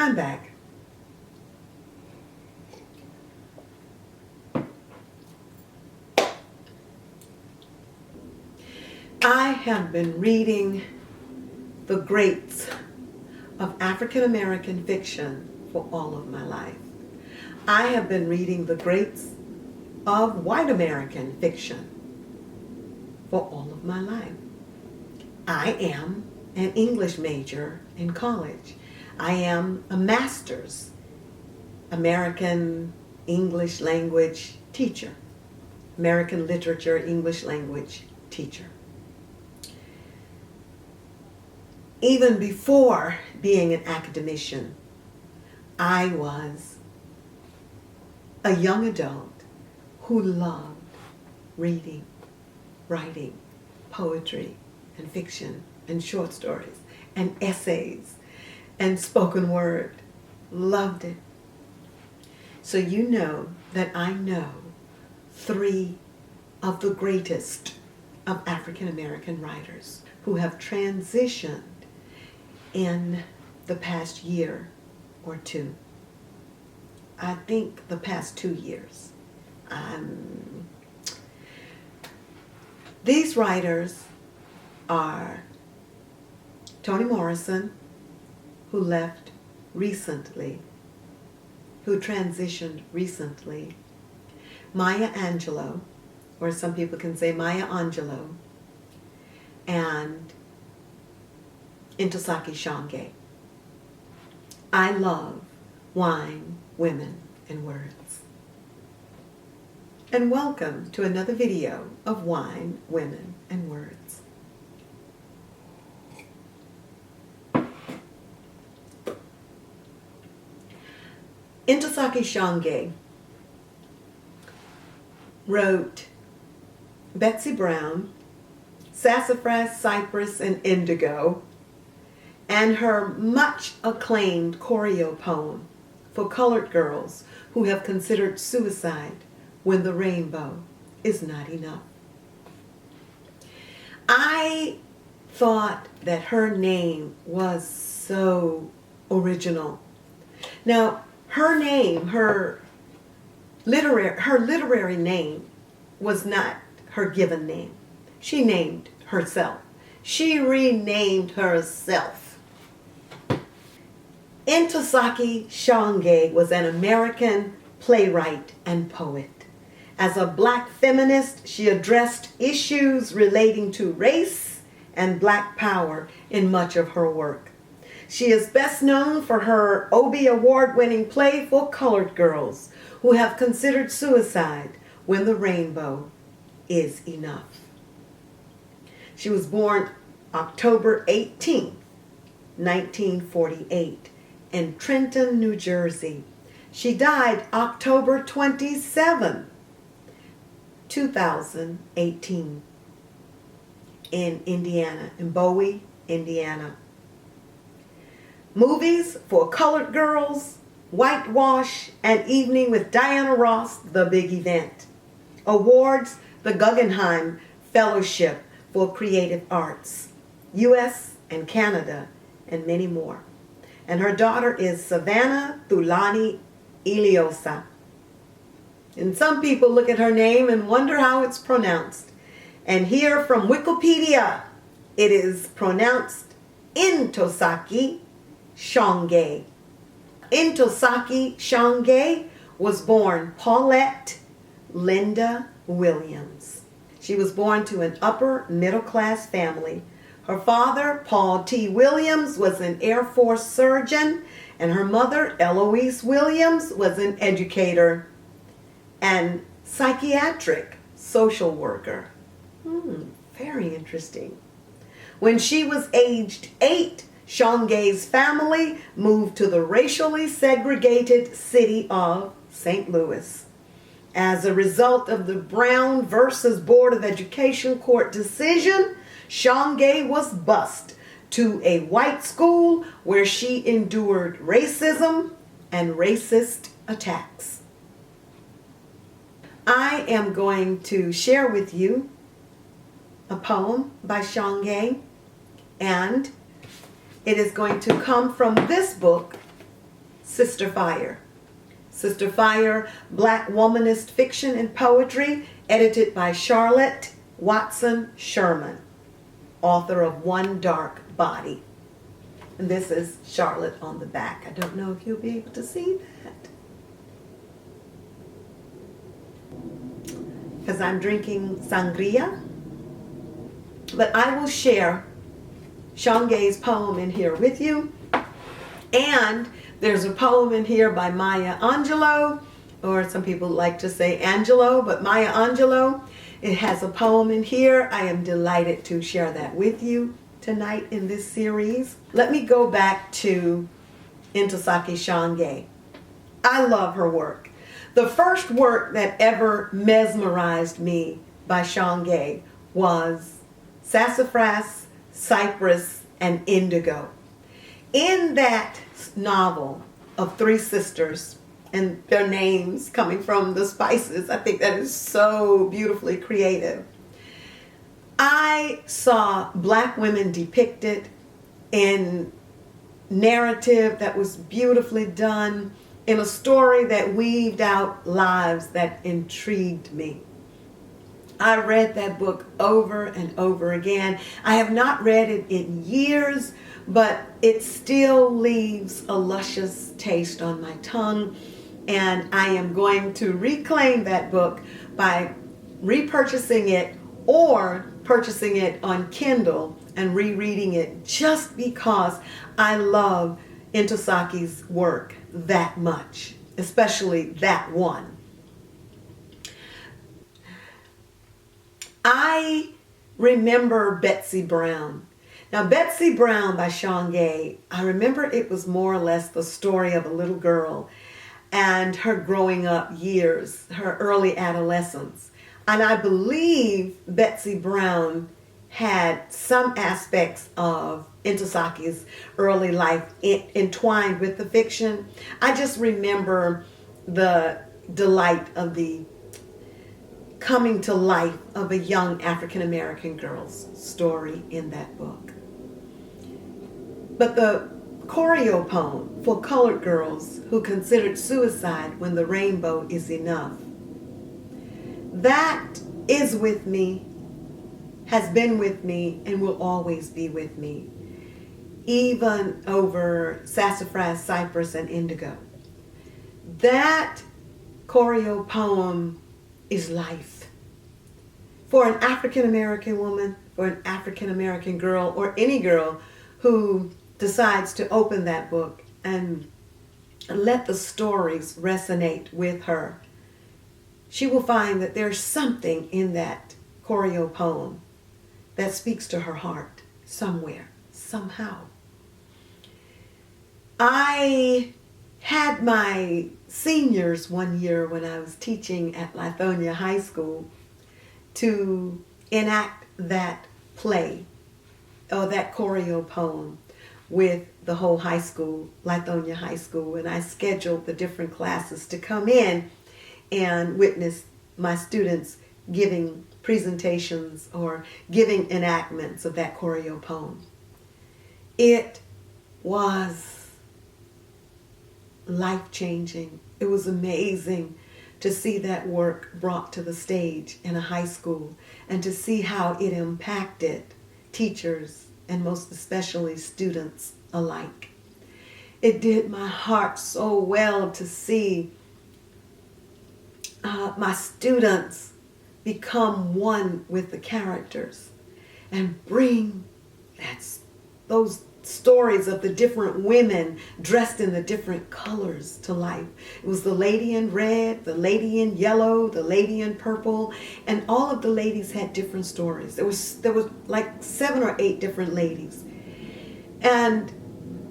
I'm back. I have been reading the greats of African American fiction for all of my life. I have been reading the greats of white American fiction for all of my life. I am an English major in college. I am a master's American English language teacher, American literature English language teacher. Even before being an academician, I was a young adult who loved reading, writing, poetry, and fiction, and short stories, and essays, and spoken word. Loved it. So you know that I know 3 of the greatest of African American writers who have transitioned in the past year or 2. I think the past 2 years. These writers are Toni Morrison, who left recently, who transitioned recently, Maya Angelou, or some people can say Maya Angelou, and Ntozake Shange. I love wine, women, and words. And welcome to another video of Wine, Women, and Words. Ntozake Shange wrote Betsy Brown, Sassafras, Cypress, and Indigo, and her much acclaimed choreo poem for colored girls who have considered suicide when the rainbow is not enough. I thought that her name was so original. Now, her name, her literary name was not her given name. She named herself. She renamed herself. Ntozake Shange was an American playwright and poet. As a black feminist, she addressed issues relating to race and black power in much of her work. She is best known for her Obie Award-winning play for colored girls who have considered suicide when the rainbow is enough. She was born October 18, 1948, in Trenton, New Jersey. She died October 27, 2018, in Indiana, in Bowie, Indiana. Movies for colored girls, Whitewash, and Evening with Diana Ross, The Big Event. Awards, the Guggenheim Fellowship for Creative Arts, U.S. and Canada, and many more. And her daughter is Savannah Thulani Iliosa. And some people look at her name and wonder how it's pronounced. And here from Wikipedia, it is pronounced Ntozake Shange. Ntozake Shange was born Paulette Linda Williams. She was born to an upper middle class family. Her father, Paul T. Williams, was an Air Force surgeon, and her mother, Eloise Williams, was an educator and psychiatric social worker. Very interesting. When she was aged 8, Shange's family moved to the racially segregated city of St. Louis. As a result of the Brown versus Board of Education court decision, Shange was bused to a white school where she endured racism and racist attacks. I am going to share with you a poem by Shange, and it is going to come from this book, Sister Fire. Sister Fire, Black womanist fiction and poetry, edited by Charlotte Watson Sherman, author of One Dark Body. And this is Charlotte on the back. I don't know if you'll be able to see that, because I'm drinking sangria. But I will share Shange's poem in here with you. And there's a poem in here by Maya Angelou, or some people like to say Angelou, but Maya Angelou. It has a poem in here. I am delighted to share that with you tonight in this series. Let me go back to Ntozake Shange. I love her work. The first work that ever mesmerized me by Shange was Sassafras, Cypress, and Indigo. In that novel of three sisters and their names coming from the spices, I think that is so beautifully creative. I saw Black women depicted in narrative that was beautifully done, in a story that weaved out lives that intrigued me. I read that book over and over again. I have not read it in years, but it still leaves a luscious taste on my tongue. And I am going to reclaim that book by repurchasing it or purchasing it on Kindle and rereading it, just because I love Ntozake's work that much, especially that one. I remember Betsy Brown. Now, Betsy Brown by Shange, I remember it was more or less the story of a little girl and her growing up years, her early adolescence. And I believe Betsy Brown had some aspects of Ntozake's early life entwined with the fiction. I just remember the delight of the coming to life of a young African-American girl's story in that book. But the choreo poem for colored girls who considered suicide when the rainbow is enough, that is with me, has been with me, and will always be with me, even over Sassafras, Cypress, and Indigo. That choreo poem is life. For an African-American woman, for an African-American girl, or any girl who decides to open that book and let the stories resonate with her, she will find that there's something in that choreo poem that speaks to her heart somewhere, somehow. I had my seniors one year when I was teaching at Lithonia High School to enact that play or that choreo poem with the whole high school, Lithonia High School, and I scheduled the different classes to come in and witness my students giving presentations or giving enactments of that choreo poem. It was life-changing. It was amazing to see that work brought to the stage in a high school and to see how it impacted teachers and most especially students alike. It did my heart so well to see my students become one with the characters and bring those stories of the different women dressed in the different colors to life. It was the lady in red, the lady in yellow, the lady in purple, and all of the ladies had different stories. There was like 7 or 8 different ladies. And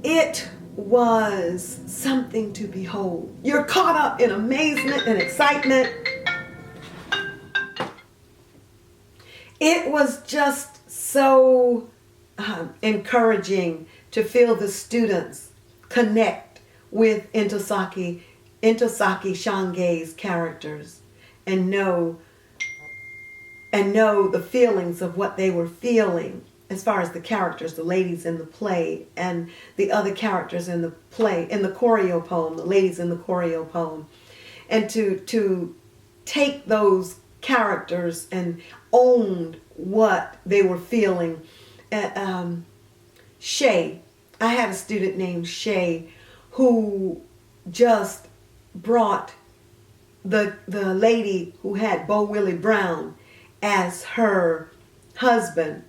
it was something to behold. You're caught up in amazement and excitement. It was just so encouraging to feel the students connect with Ntozake Shange's characters and know the feelings of what they were feeling as far as the characters, the ladies in the play, and the other characters in the play, in the choreo poem, the ladies in the choreo poem, and to take those characters and own what they were feeling. Shay, I had a student named Shay who just brought the lady who had Bo Willie Brown as her husband,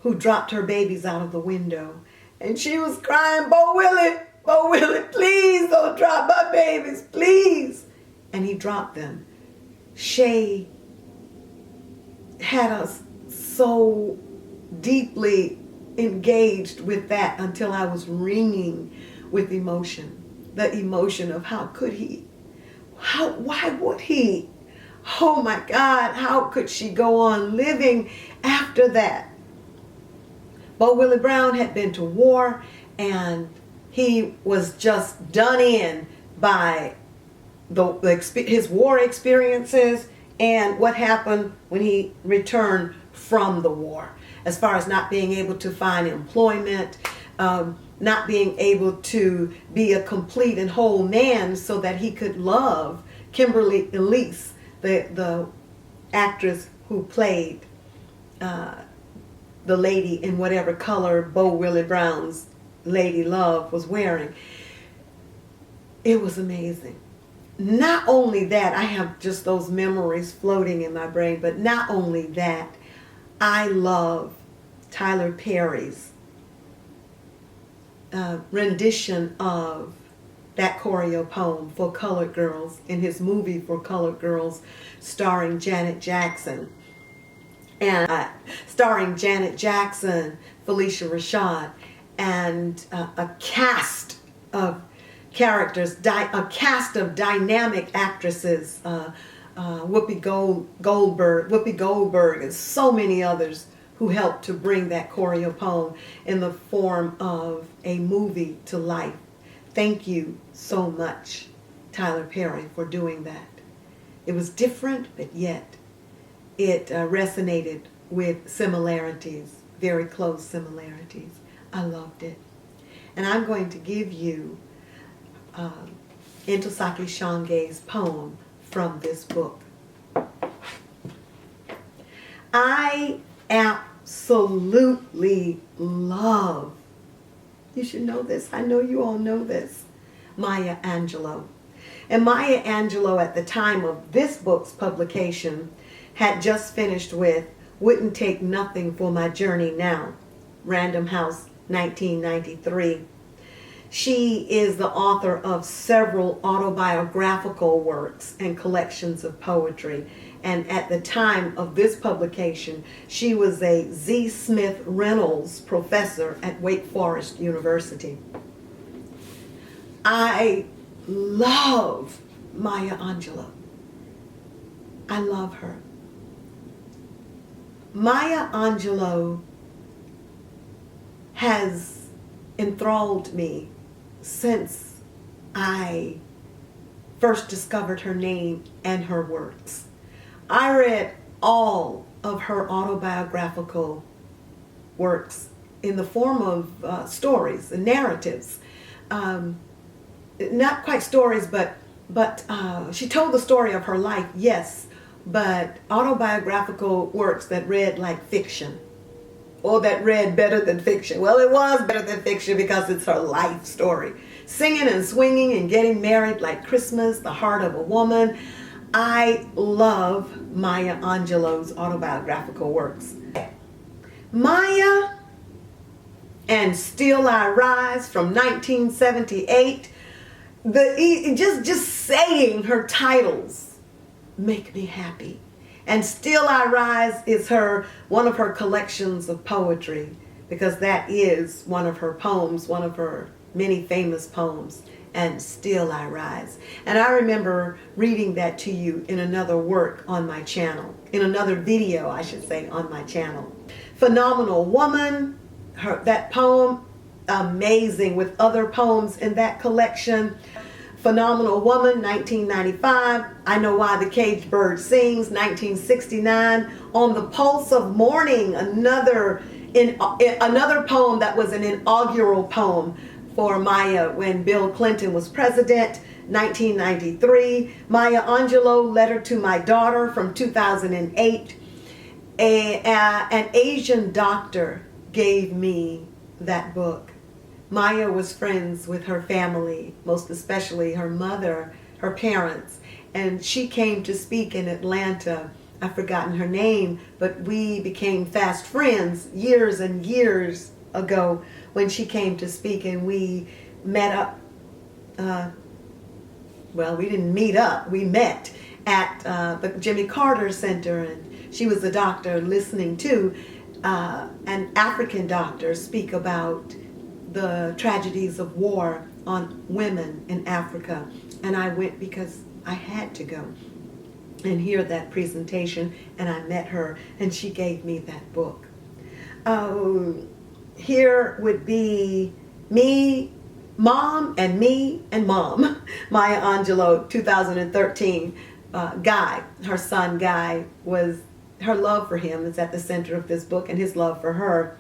who dropped her babies out of the window. And she was crying, Bo Willie, please don't drop my babies, please. And he dropped them. Shay had us so deeply engaged with that until I was ringing with emotion. The emotion of how could he? Why would he? Oh my God, how could she go on living after that? Bo Willie Brown had been to war, and he was just done in by his war experiences and what happened when he returned from the war, as far as not being able to find employment, not being able to be a complete and whole man so that he could love Kimberly Elise, the actress who played the lady in whatever color Bo Willie Brown's Lady Love was wearing. It was amazing. Not only that, I have just those memories floating in my brain, but not only that, I love Tyler Perry's rendition of that choreo poem for colored girls in his movie for colored girls, starring Janet Jackson. And starring Janet Jackson, Felicia Rashad, and a cast of characters, a cast of dynamic actresses, Whoopi Goldberg, and so many others who helped to bring that choreo poem in the form of a movie to life. Thank you so much, Tyler Perry, for doing that. It was different, but yet it resonated with similarities, very close similarities. I loved it. And I'm going to give you Ntozake Shange's poem from this book. I absolutely love, you should know this, I know you all know this, Maya Angelou. And Maya Angelou, at the time of this book's publication, had just finished with Wouldn't Take Nothing for My Journey Now, Random House, 1993. She is the author of several autobiographical works and collections of poetry. And at the time of this publication, she was a Z. Smith Reynolds professor at Wake Forest University. I love Maya Angelou. I love her. Maya Angelou has enthralled me since I first discovered her name and her works. I read all of her autobiographical works in the form of stories and narratives. Not quite stories, but she told the story of her life, yes, but autobiographical works that read like fiction, or that read better than fiction. Well, it was better than fiction because it's her life story. Singing and swinging and getting married like Christmas, The Heart of a Woman. I love Maya Angelou's autobiographical works. Maya and Still I Rise from 1978. Just saying her titles make me happy. And Still I Rise is one of her collections of poetry, because that is one of her poems, one of her many famous poems, and Still I Rise. And I remember reading that to you in another work on my channel, in another video, I should say, on my channel. Phenomenal Woman, that poem, amazing, with other poems in that collection. Phenomenal Woman, 1995. I Know Why the Caged Bird Sings, 1969. On the Pulse of Morning, another in another poem that was an inaugural poem for Maya when Bill Clinton was president, 1993. Maya Angelou, Letter to My Daughter from 2008. An Asian doctor gave me that book. Maya was friends with her family, most especially her mother, her parents, and she came to speak in Atlanta. I've forgotten her name, but we became fast friends years and years ago when she came to speak, and we met up. Well, we didn't meet up. We met at the Jimmy Carter Center, and she was a doctor listening to an African doctor speak about the tragedies of war on women in Africa. And I went because I had to go and hear that presentation, and I met her, and she gave me that book. Here would be me, Mom, and me and Mom. Maya Angelou, 2013. Guy, her son Guy, was her love for him is at the center of this book, and his love for her.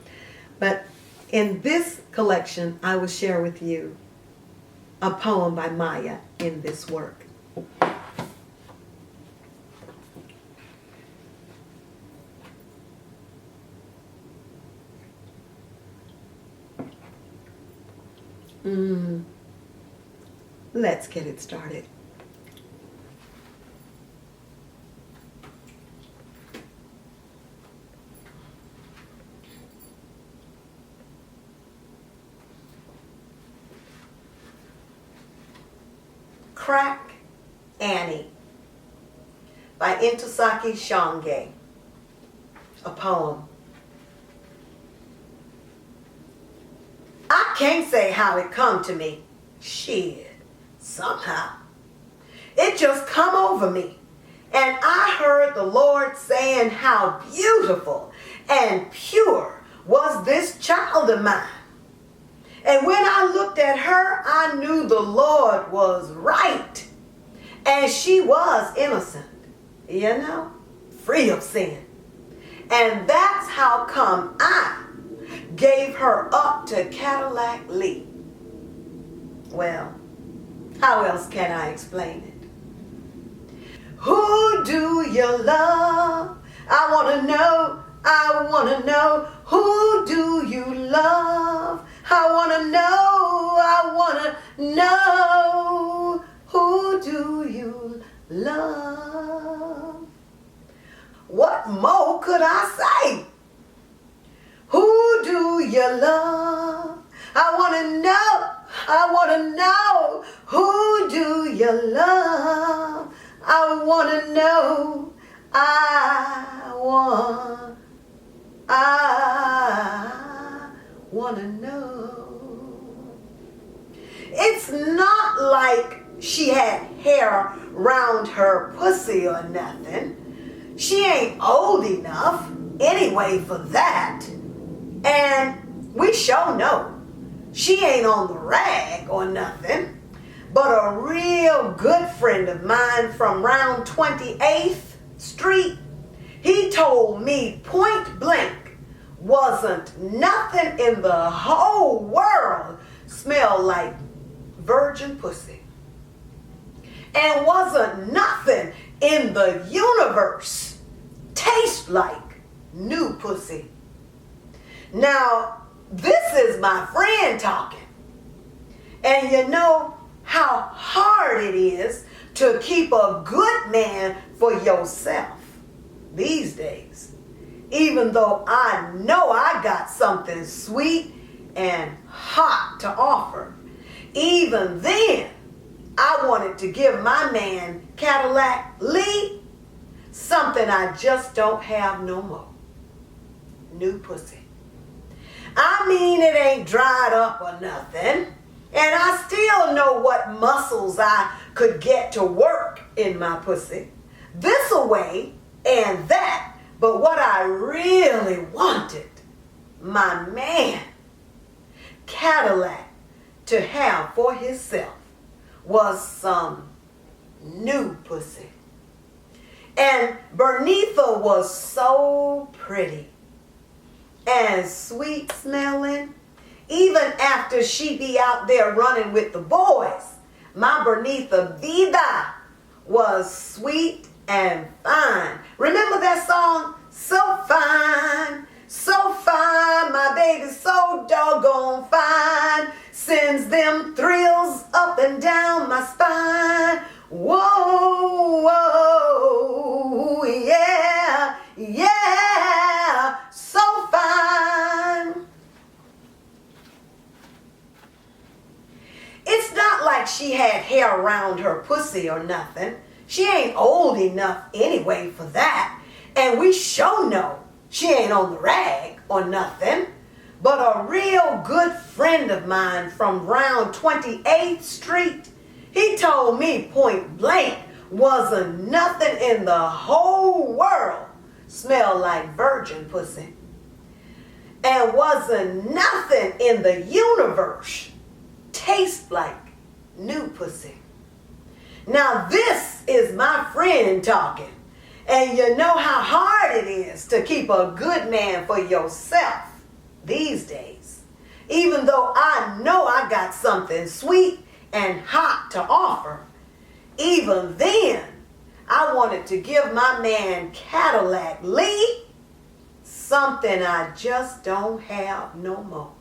But in this collection, I will share with you a poem by Maya in this work. Let's get it started. Crack Annie by Ntozake Shange, a poem. I can't say how it come to me. Shit, somehow. It just come over me. And I heard the Lord saying how beautiful and pure was this child of mine. And when I looked at her, I knew the Lord was right. And she was innocent, free of sin. And that's how come I gave her up to Cadillac Lee. Well, how else can I explain it? Who do you love? I want to know, who do you love? I want to know, who do you love? What more could I say? Who do you love? I want to know, who do you love? I want to know, I want to know. It's not like she had hair round her pussy or nothing. She ain't old enough anyway for that. And we sure know she ain't on the rag or nothing. But a real good friend of mine from round 28th Street, he told me point blank, wasn't nothing in the whole world smelled like virgin pussy. And wasn't nothing in the universe taste like new pussy. Now, this is my friend talking. And you know how hard it is to keep a good man for yourself these days. Even though I know I got something sweet and hot to offer. Even then, I wanted to give my man Cadillac Lee something I just don't have no more. New pussy. I mean, it ain't dried up or nothing. And I still know what muscles I could get to work in my pussy. This away and that. But what I really wanted, my man, Cadillac, to have for himself was some new pussy. And Bernitha was so pretty. and sweet smelling. Even after she be out there running with the boys, my Bernita Vida was sweet and fine. Remember that song? So fine, my baby's so doggone fine. Sends them thrills up and down my spine. Whoa, whoa, yeah, yeah, so fine. It's not like she had hair around her pussy or nothing. She ain't old enough anyway for that. And we sure know she ain't on the rag or nothing. But a real good friend of mine from round 28th Street, he told me point blank wasn't nothing in the whole world smelled like virgin pussy. And wasn't nothing in the universe taste like new pussy. Now this is my friend talking. And you know how hard it is to keep a good man for yourself these days. Even though I know I got something sweet and hot to offer, even then I wanted to give my man Cadillac Lee something I just don't have no more.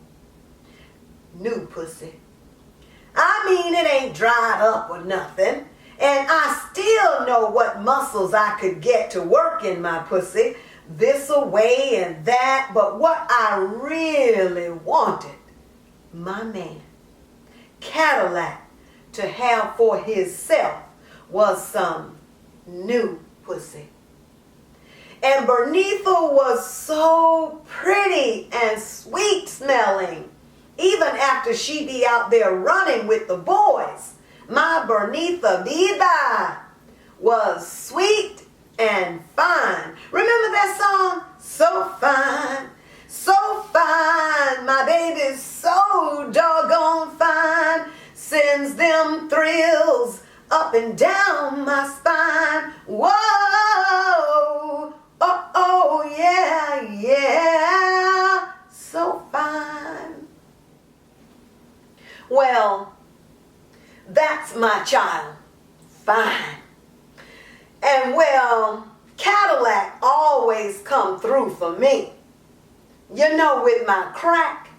New pussy. I mean, it ain't dried up or nothing. And I still know what muscles I could get to work in my pussy, this away and that. But what I really wanted, my man, Cadillac, to have for himself was some new pussy. And Bernita was so pretty and sweet smelling. Even after she be out there running with the boys, my Bernita Vida was sweet and fine. Remember that song? So fine, my baby's so doggone fine. Sends them thrills up and down my spine. Whoa, oh, yeah, yeah, so fine. Well, that's my child, fine. And well, Cadillac always come through for me. You know, with my crack.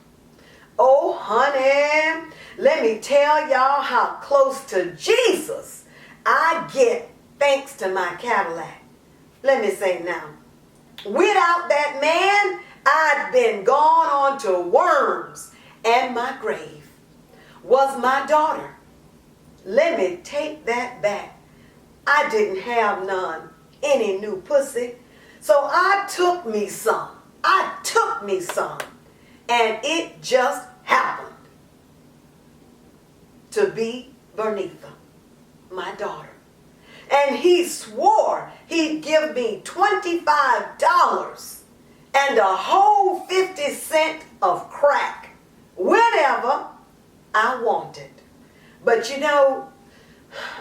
Oh, honey, let me tell y'all how close to Jesus I get thanks to my Cadillac. Let me say now, without that man, I'd been gone on to worms, and my grave was my daughter. Let me take that back. I didn't have none, any new pussy. So I took me some. And it just happened to be Bernita, my daughter. And he swore he'd give me $25 and a whole 50 cents of crack whenever I wanted. But you know,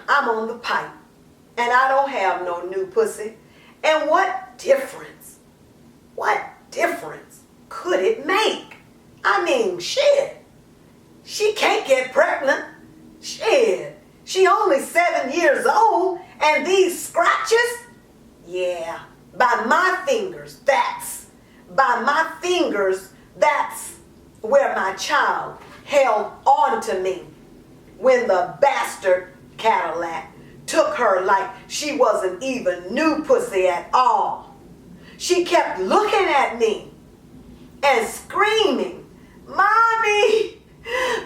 I'm on the pipe and I don't have no new pussy. And what difference could it make? I mean, shit, she can't get pregnant. Shit, she only 7 years old, and these scratches, yeah, by my fingers, that's where my child held on to me when the bastard Cadillac took her like she wasn't even new pussy at all. She kept looking at me and screaming, "Mommy,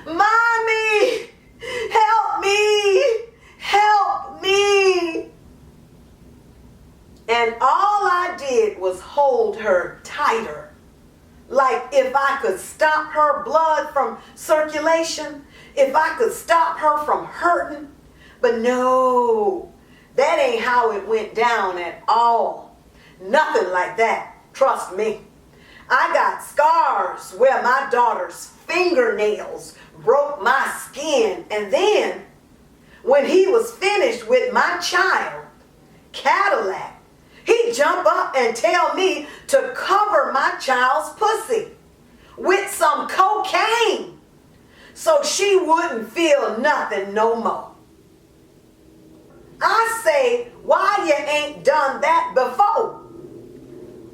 Mommy, help me, help me." And all I did was hold her tighter, like if I could stop her blood from circulation, if I could stop her from hurting. But no, that ain't how it went down at all. Nothing like that, trust me. I got scars where my daughter's fingernails broke my skin. And then, when he was finished with my child, Cadillac He jump up and tell me to cover my child's pussy with some cocaine so she wouldn't feel nothing no more. I say, why you ain't done that before?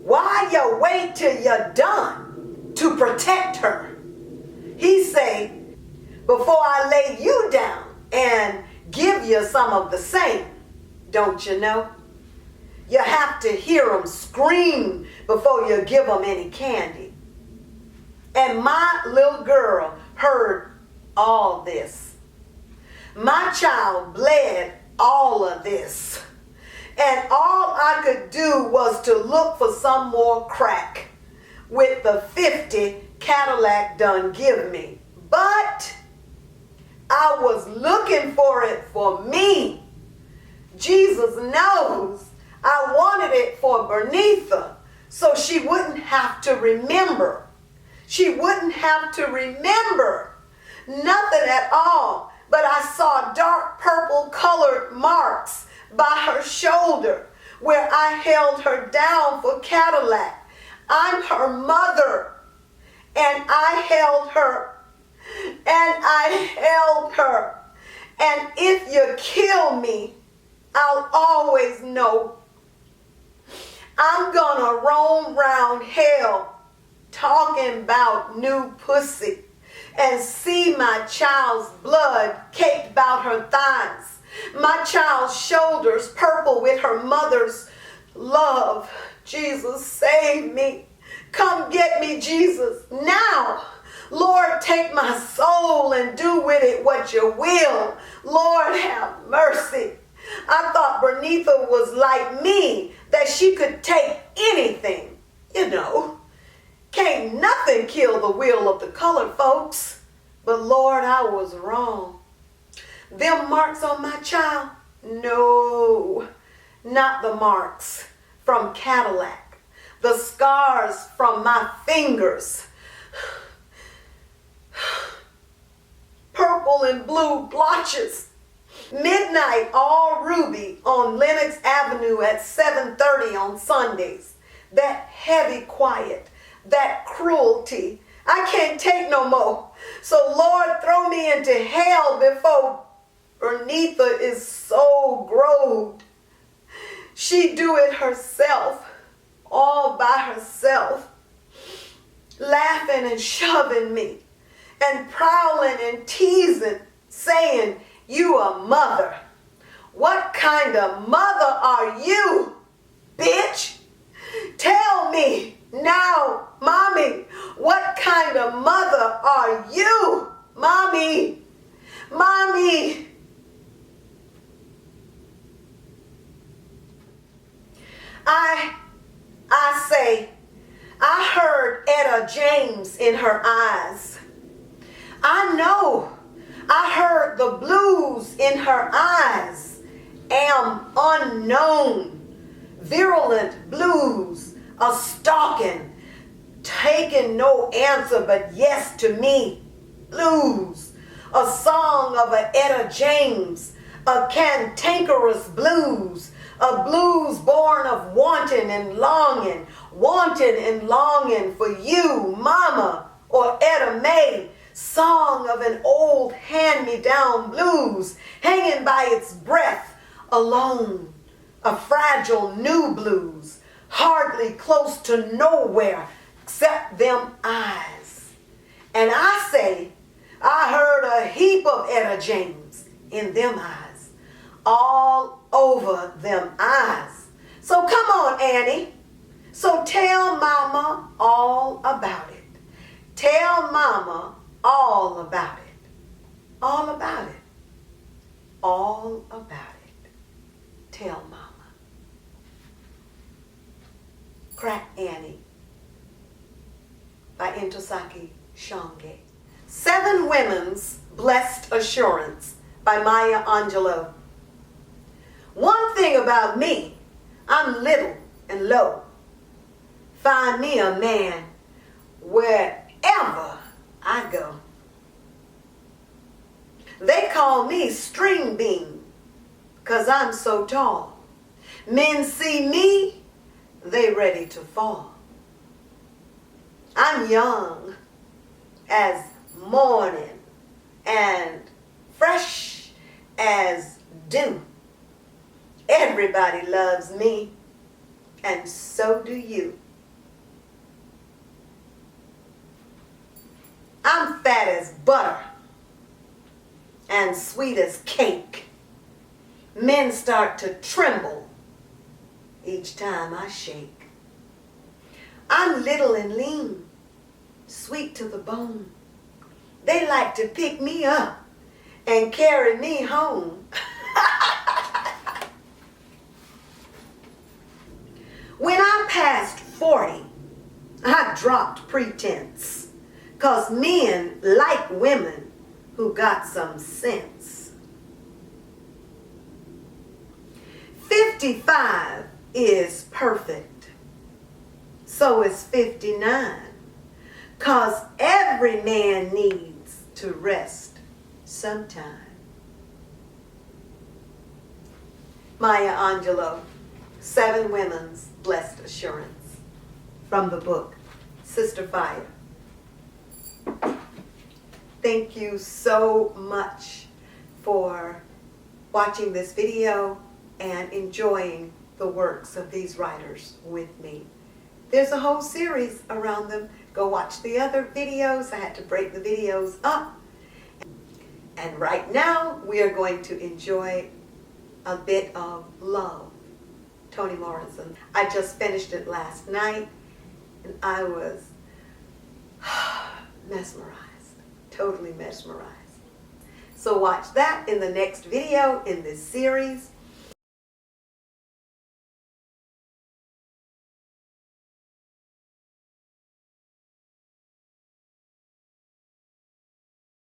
Why you wait till you're done to protect her? He say, before I lay you down and give you some of the same, don't you know? You have to hear them scream before you give them any candy. And my little girl heard all this. My child bled all of this. And all I could do was to look for some more crack with the 50 Cadillac done give me. But I was looking for it for me. Jesus knows I wanted it for Bernitha so she wouldn't have to remember. She wouldn't have to remember nothing at all. But I saw dark purple colored marks by her shoulder where I held her down for Cadillac. I'm her mother. And I held her. And I held her. And if you kill me, I'll always know. I'm gonna roam round hell talking about new pussy and see my child's blood caked about her thighs, my child's shoulders purple with her mother's love. Jesus, save me. Come get me, Jesus, now. Lord, take my soul and do with it what you will. Lord, have mercy. I thought Bernitha was like me, that she could take anything. You know, can't nothing kill the will of the colored folks. But Lord, I was wrong. Them marks on my child? No, not the marks from Cadillac. The scars from my fingers. Purple and blue blotches. Midnight all ruby on Lenox Avenue at 7:30 on Sundays. That heavy quiet, that cruelty, I can't take no more. So Lord, throw me into hell before Bernitha is so growed. She do it herself, all by herself, laughing and shoving me and prowling and teasing, saying, you a mother. What kind of mother are you, bitch? Tell me now, mommy, what kind of mother are you, mommy? Mommy. I say, I heard Etta James in her eyes. I know. I heard the blues in her eyes. Am unknown. Virulent blues. A stalking. Taking no answer but yes to me. Blues. A song of a Etta James. A cantankerous blues. A blues born of wanting and longing for you, mama, or Etta May. Song of an old hand-me-down blues, hanging by its breath, alone. A fragile new blues, hardly close to nowhere except them eyes. And I say, I heard a heap of Etta James in them eyes, all over them eyes. So come on, Annie. So tell mama all about it. Tell mama all about it. All about it. All about it. Tell mama. Crack Annie by Ntozake Shange. 7 Women's Blessed Assurance by Maya Angelou. One thing about me, I'm little and low. Find me a man wherever I go. They call me string bean because I'm so tall. Men see me they ready to fall. I'm young as morning and fresh as dew. Everybody loves me, and so do you. I'm fat as butter and sweet as cake. Men start to tremble each time I shake. I'm little and lean, sweet to the bone. They like to pick me up and carry me home. When I passed 40, I dropped pretense, 'cause men like women who got some sense. 55 is perfect, so is 59, 'cause every man needs to rest sometime. Maya Angelou, 7 Women's Blessed Assurance, from the book Sister Fire. Thank you so much for watching this video and enjoying the works of these writers with me. There's a whole series around them. Go watch the other videos. I had to break the videos up. And right now we are going to enjoy a bit of Love, Toni Morrison. I just finished it last night and I was mesmerized, totally mesmerized. So watch that in the next video in this series.